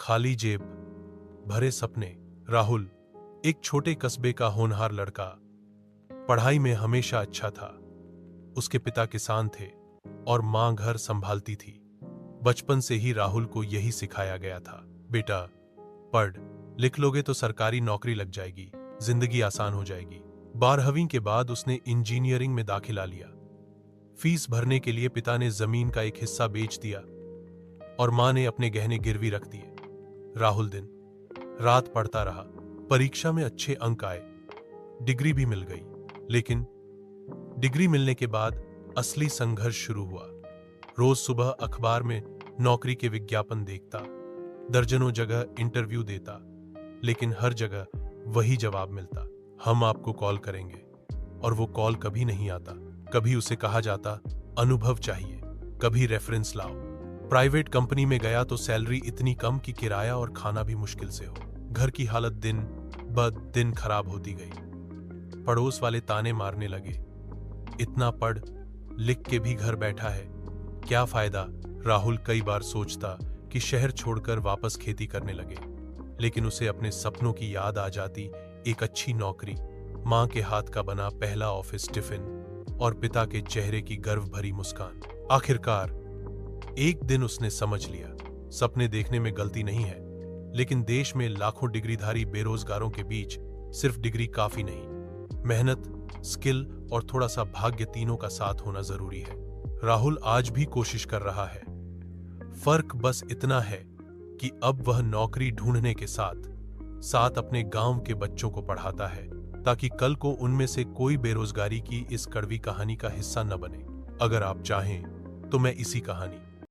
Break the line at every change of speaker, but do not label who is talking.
खाली जेब, भरे सपने। राहुल एक छोटे कस्बे का होनहार लड़का, पढ़ाई में हमेशा अच्छा था। उसके पिता किसान थे और मां घर संभालती थी। बचपन से ही राहुल को यही सिखाया गया था, बेटा पढ़ लिख लोगे तो सरकारी नौकरी लग जाएगी, जिंदगी आसान हो जाएगी। 12वीं के बाद उसने इंजीनियरिंग में दाखिला लिया। फीस भरने के लिए पिता ने जमीन का एक हिस्सा बेच दिया और मां ने अपने गहने गिरवी रख दिए। राहुल दिन रात पढ़ता रहा। परीक्षा में अच्छे अंक आए, डिग्री भी मिल गई। लेकिन डिग्री मिलने के बाद असली संघर्ष शुरू हुआ। रोज सुबह अखबार में नौकरी के विज्ञापन देखता, दर्जनों जगह इंटरव्यू देता, लेकिन हर जगह वही जवाब मिलता, हम आपको कॉल करेंगे। और वो कॉल कभी नहीं आता। कभी उसे कहा जाता अनुभव चाहिए, कभी रेफरेंस लाओ। प्राइवेट कंपनी में गया तो सैलरी इतनी कम कि किराया और खाना भी मुश्किल से हो। घर की हालत दिन ब दिन खराब होती गई। पड़ोस वाले ताने मारने लगे, इतना पढ़ लिख के भी घर बैठा है, क्या फायदा। राहुल कई बार सोचता कि शहर छोड़कर वापस खेती करने लगे, लेकिन उसे अपने सपनों की याद आ जाती। एक अच्छी नौकरी, मां के हाथ का बना पहला ऑफिस टिफिन और पिता के चेहरे की गर्व भरी मुस्कान। आखिरकार एक दिन उसने समझ लिया, सपने देखने में गलती नहीं है, लेकिन देश में लाखों डिग्रीधारी बेरोजगारों के बीच सिर्फ डिग्री काफी नहीं, मेहनत, स्किल और थोड़ा सा भाग्य, तीनों का साथ होना जरूरी है। राहुल आज भी कोशिश कर रहा है। फर्क बस इतना है कि अब वह नौकरी ढूंढने के साथ साथ अपने गांव के बच्चों को पढ़ाता है, ताकि कल को उनमें से कोई बेरोजगारी की इस कड़वी कहानी का हिस्सा न बने। अगर आप चाहें तो मैं इसी कहानी